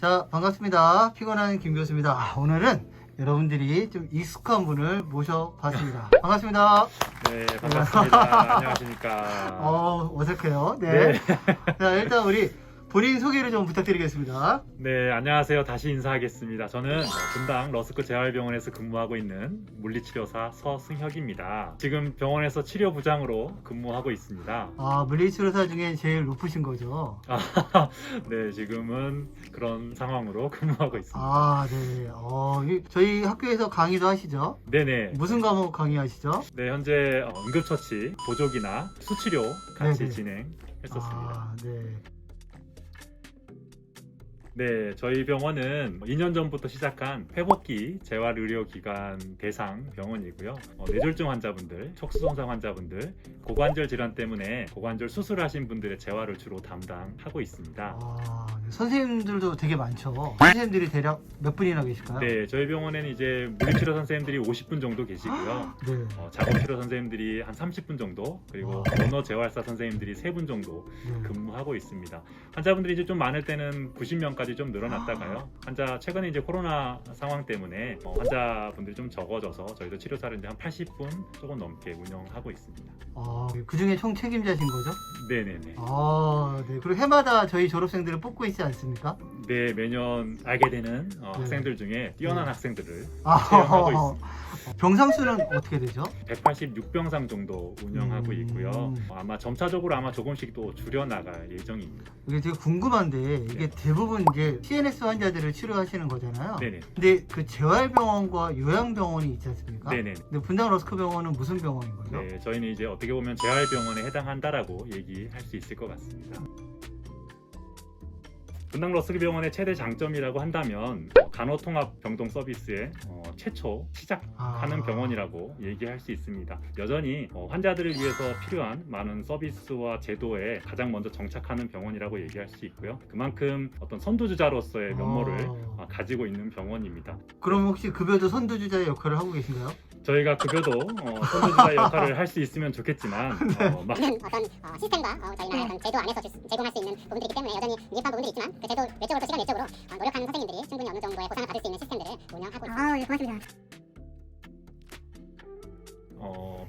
자, 반갑습니다. 피곤한 김 교수입니다. 오늘은 여러분들이 좀 익숙한 분을 모셔봤습니다. 반갑습니다. 네, 반갑습니다. 안녕하십니까. 어색해요. 네. 네. 자, 일단 우리 본인 소개를 좀 부탁드리겠습니다. 네, 안녕하세요. 다시 인사하겠습니다. 저는 분당 러스크 재활병원에서 근무하고 있는 물리치료사 서승혁입니다. 지금 병원에서 치료부장으로 근무하고 있습니다. 아, 물리치료사 중에 제일 높으신 거죠? 네, 지금은 그런 상황으로 근무하고 있습니다. 아, 네. 저희 학교에서 강의도 하시죠? 네네. 무슨 과목 강의하시죠? 네, 현재 응급처치, 보조기나 수치료 같이 네네. 진행했었습니다. 아, 네. 네, 저희 병원은 2년 전부터 시작한 회복기 재활의료기관 대상 병원이고요. 뇌졸중 환자분들, 척수손상 환자분들, 고관절 질환 때문에 고관절 수술하신 분들의 재활을 주로 담당하고 있습니다. 아, 네. 선생님들도 되게 많죠. 선생님들이 대략 몇 분이나 계실까요? 네, 저희 병원에는 이제 물리치료 선생님들이 50분 정도 계시고요. 네. 작업치료 선생님들이 한 30분 정도, 그리고 언어재활사 선생님들이 3분 정도 네. 근무하고 있습니다. 환자분들이 이제 좀 많을 때는 90명까지 좀 늘어났다가요. 최근에 이제 코로나 상황 때문에 환자분들이 좀 적어져서 저희도 치료사를 이제 한 80분 조금 넘게 운영하고 있습니다. 그 중에 총 책임자신 거죠? 네네네. 네. 그리고 해마다 저희 졸업생들을 뽑고 있지 않습니까? 네, 매년 알게 되는 학생들 중에 뛰어난 네. 학생들을 채용하고 있습니다. 병상 수는 어떻게 되죠? 186병상 정도 운영하고 있고요. 아마 점차적으로 아마 조금씩 또 줄여나갈 예정입니다. 이게 되게 궁금한데 이게 네. 대부분 이제 CNS 환자들을 치료하시는 거잖아요. 네네. 근데 그 재활병원과 요양병원이 있지 않습니까? 네네. 근데 분당 러스크 병원은 무슨 병원인 거죠? 네, 저희는 이제 어떻게 보면 재활병원에 해당한다라고 얘기할 수 있을 것 같습니다. 분당 러스크 병원의 최대 장점이라고 한다면 간호통합 병동 서비스의 최초 시작하는 병원이라고 얘기할 수 있습니다. 여전히 환자들을 위해서 필요한 많은 서비스와 제도에 가장 먼저 정착하는 병원이라고 얘기할 수 있고요. 그만큼 어떤 선두주자로서의 면모를 가지고 있는 병원입니다. 그럼 혹시 급여도 선두주자의 역할을 하고 계신가요? 저희가 급여도 선두주자 역할을 할 수 있으면 좋겠지만 많은 어떤 시스템과 저희나 어떤 제도 안에서 제공할 수 있는 부분들이기 때문에 여전히 미흡한 부분들이 있지만 그 제도 외적으로 시간 외적으로 노력하는 선생님들이 충분히 어느 정도의 보상을 받을 수 있는 시스템들을 운영하고 있습니다. 예, 고맙습니다.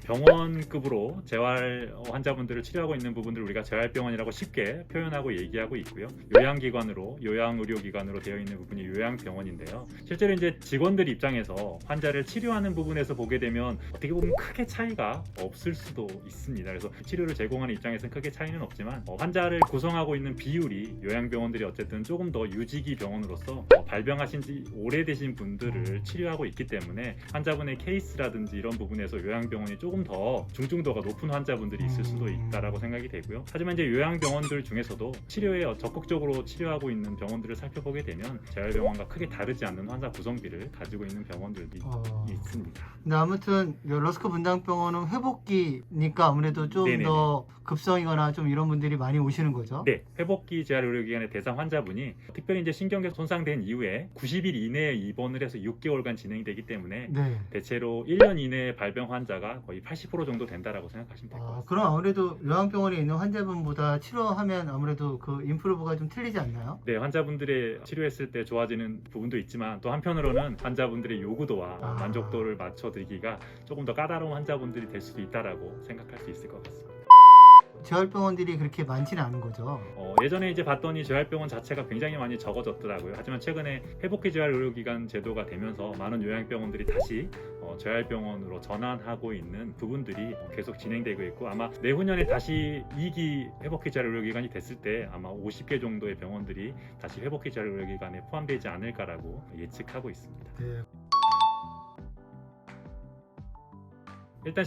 병원급으로 재활 환자분들을 치료하고 있는 부분들을 우리가 재활병원이라고 쉽게 표현하고 얘기하고 있고요. 요양의료기관으로 되어 있는 부분이 요양병원인데요. 실제로 이제 직원들 입장에서 환자를 치료하는 부분에서 보게 되면 어떻게 보면 크게 차이가 없을 수도 있습니다. 그래서 치료를 제공하는 입장에서는 크게 차이는 없지만 환자를 구성하고 있는 비율이 요양병원들이 어쨌든 조금 더 유지기 병원으로서 발병하신 지 오래되신 분들을 치료하고 있기 때문에 환자분의 케이스라든지 이런 부분에서 요양병원이 조금 더 중증도가 높은 환자분들이 있을 수도 있다라고 생각이 되고요. 하지만 이제 요양병원들 중에서도 치료에 적극적으로 치료하고 있는 병원들을 살펴보게 되면 재활병원과 크게 다르지 않는 환자 구성비를 가지고 있는 병원들이 있습니다. 근데 아무튼 러스크 분당병원은 회복기니까 아무래도 좀 더 급성이거나 좀 이런 분들이 많이 오시는 거죠? 네, 회복기 재활의료기관의 대상 환자분이 특별히 이제 신경계 손상된 이후에 90일 이내에 입원을 해서 6개월간 진행되기 때문에 네. 대체로 1년 이내에 발병 환자가 거의 80% 정도 된다라고 생각하시면 될 것 같습니다. 그럼 아무래도 요양병원에 있는 환자분보다 치료하면 아무래도 그 임프루브가 좀 틀리지 않나요? 네, 환자분들의 치료했을 때 좋아지는 부분도 있지만 또 한편으로는 환자분들의 요구도와 만족도를 맞춰드리기가 조금 더 까다로운 환자분들이 될 수도 있다라고 생각할 수 있을 것 같습니다. 재활병원들이 그렇게 많지는 않은 거죠? 예전에 이제 봤더니 재활병원 자체가 굉장히 많이 적어졌더라고요. 하지만 최근에 회복기 재활의료기관 제도가 되면서 많은 요양병원들이 다시 재활병원으로 전환하고 있는 부분들이 계속 진행되고 있고 아마 내후년에 다시 2기 회복기 재활의료기관이 됐을 때 아마 50개 정도의 병원들이 다시 회복기 재활의료기관에 포함되지 않을까라고 예측하고 있습니다. 네. 일단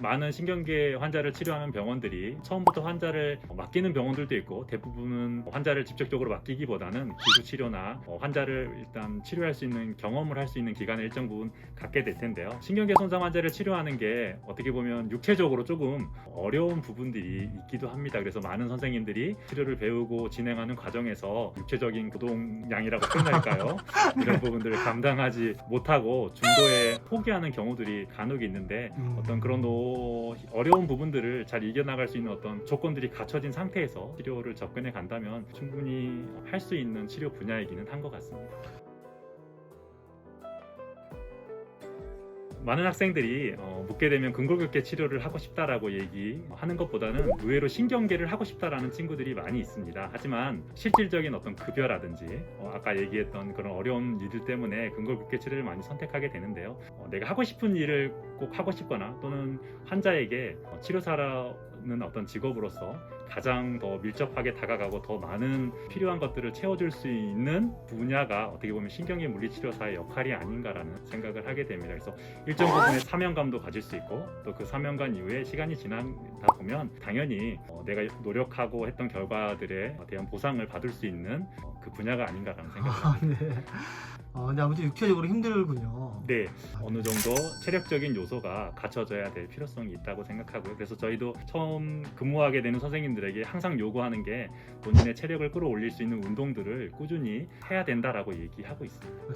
많은 신경계 환자를 치료하는 병원들이 처음부터 환자를 맡기는 병원들도 있고 대부분은 환자를 직접적으로 맡기기보다는 기술 치료나 환자를 일단 치료할 수 있는 경험을 할 수 있는 기간을 일정 부분 갖게 될 텐데요. 신경계 손상 환자를 치료하는 게 어떻게 보면 육체적으로 조금 어려운 부분들이 있기도 합니다. 그래서 많은 선생님들이 치료를 배우고 진행하는 과정에서 육체적인 고동량이라고 표현할까요? 이런 부분들을 감당하지 못하고 중도에 포기하는 경우들이 간혹 있는데 되는데 어떤 그런 어려운 부분들을 잘 이겨나갈 수 있는 어떤 조건들이 갖춰진 상태에서 치료를 접근해 간다면 충분히 할 수 있는 치료 분야이기는 한 것 같습니다. 많은 학생들이 묻게 되면 근골격계 치료를 하고 싶다라고 얘기하는 것보다는 의외로 신경계를 하고 싶다라는 친구들이 많이 있습니다. 하지만 실질적인 어떤 급여라든지 아까 얘기했던 그런 어려운 일들 때문에 근골격계 치료를 많이 선택하게 되는데요. 내가 하고 싶은 일을 꼭 하고 싶거나 또는 환자에게 치료사라는 어떤 직업으로서 가장 더 밀접하게 다가가고 더 많은 필요한 것들을 채워줄 수 있는 분야가 어떻게 보면 신경계 물리치료사의 역할이 아닌가라는 생각을 하게 됩니다. 그래서 일정 부분의 사명감도 가질 수 있고 또 그 사명감 이후에 시간이 지나다 보면 당연히 내가 노력하고 했던 결과들에 대한 보상을 받을 수 있는 그 분야가 아닌가라는 생각을 합니다. 네. 근데 아무튼 육체적으로 힘들군요. 네, 어느 정도 체력적인 요소가 갖춰져야 될 필요성이 있다고 생각하고요. 그래서 저희도 처음 근무하게 되는 선생님들에게 항상 요구하는 게 본인의 체력을 끌어올릴 수 있는 운동들을 꾸준히 해야 된다라고 얘기하고 있습니다.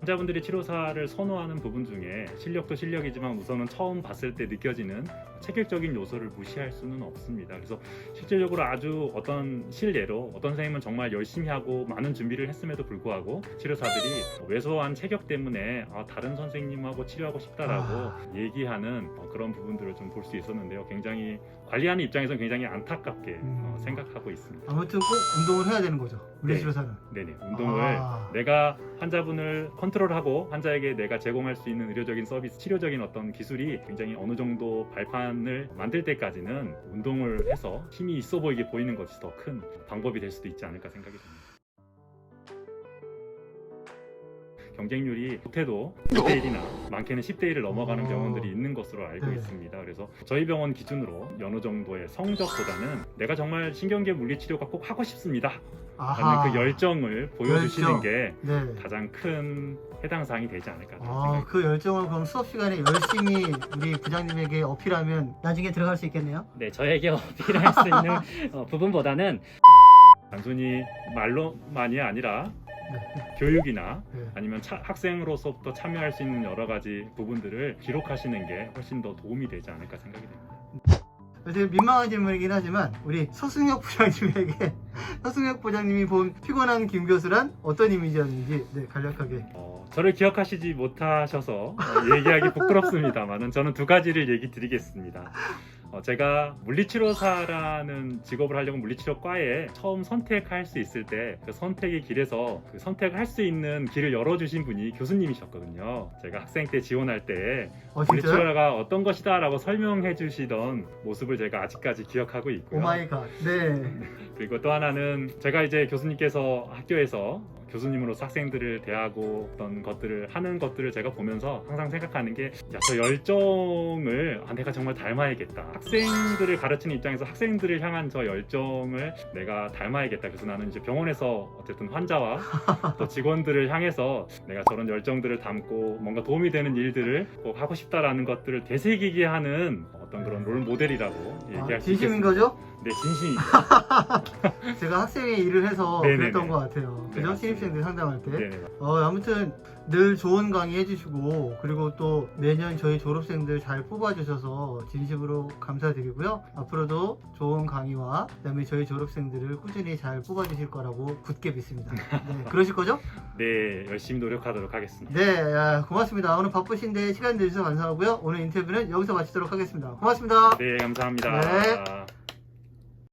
환자분들이 치료사를 선호하는 부분 중에 실력도 실력이지만 우선은 처음 봤을 때 느껴지는 체격적인 요소를 무시할 수는 없습니다. 그래서 실질적으로 아주 어떤 실례로 어떤 선생님은 정말 열심히 하고 많은 준비를 했음에도 불구하고 치료사들이 왜소한 체격 때문에 다른 선생님하고 치료하고 싶다라고 얘기하는 그런 부분들을 좀 볼 수 있었는데요. 굉장히 관리하는 입장에서는 굉장히 안타깝게 생각하고 있습니다. 아무튼 꼭 운동을 해야 되는 거죠. 물리치료사는. 네네. 운동을 내가 환자분을 컨트롤하고 환자에게 내가 제공할 수 있는 의료적인 서비스, 치료적인 어떤 기술이 굉장히 어느 정도 발판을 만들 때까지는 운동을 해서 힘이 있어 보이게 보이는 것이 더 큰 방법이 될 수도 있지 않을까 생각이 듭니다. 경쟁률이 못해도 2대1이나 많게는 10대1을 넘어가는 병원들이 있는 것으로 알고 있습니다. 그래서 저희 병원 기준으로 어느 정도의 성적보다는 내가 정말 신경계 물리치료가 꼭 하고 싶습니다 라는 그 열정을 보여주시는 게 가장 큰 해당 사항이 되지 않을까 생각합니다. 그 열정을 그럼 수업 시간에 열심히 우리 부장님에게 어필하면 나중에 들어갈 수 있겠네요? 네, 저에게 어필할 수 있는 부분보다는 단순히 말로만이 아니라 교육이나 아니면 학생으로서부터 참여할 수 있는 여러 가지 부분들을 기록하시는 게 훨씬 더 도움이 되지 않을까 생각이 됩니다. 되게 민망한 질문이긴 하지만 우리 서승혁 부장님에게 서승혁 부장님이 본 피곤한 김 교수란 어떤 이미지였는지 간략하게. 저를 기억하시지 못하셔서 얘기하기 부끄럽습니다만 저는 두 가지를 얘기 드리겠습니다. 제가 물리치료사라는 직업을 하려고 물리치료과에 처음 선택할 수 있을 때 그 선택의 길에서 그 선택을 할 수 있는 길을 열어주신 분이 교수님이셨거든요. 제가 학생 때 지원할 때 물리치료가 어떤 것이다 라고 설명해 주시던 모습을 제가 아직까지 기억하고 있고요. 오마이갓. 네. 그리고 또 하나는 제가 이제 교수님께서 학교에서 교수님으로서 학생들을 대하고 어떤 것들을 하는 것들을 제가 보면서 항상 생각하는 게 저 열정을 내가 정말 닮아야겠다. 학생들을 가르치는 입장에서 학생들을 향한 저 열정을 내가 닮아야겠다. 그래서 나는 이제 병원에서 어쨌든 환자와 또 직원들을 향해서 내가 저런 열정들을 담고 뭔가 도움이 되는 일들을 꼭 하고 싶다라는 것들을 되새기게 하는 어떤 그런 롤 모델이라고 얘기할 수 진심인 있겠습니다. 거죠? 네, 진심입니다. 제가 학생의 일을 해서 그랬던 것 같아요. 그죠? 신입생들 상담할 때. 네네. 아무튼 늘 좋은 강의 해주시고 그리고 또 매년 저희 졸업생들 잘 뽑아주셔서 진심으로 감사드리고요. 앞으로도 좋은 강의와 그다음에 저희 졸업생들을 꾸준히 잘 뽑아주실 거라고 굳게 믿습니다. 네, 그러실 거죠? 네, 열심히 노력하도록 하겠습니다. 네, 고맙습니다. 오늘 바쁘신데 시간 내주셔서 감사하고요. 오늘 인터뷰는 여기서 마치도록 하겠습니다. 고맙습니다. 네, 감사합니다. 네.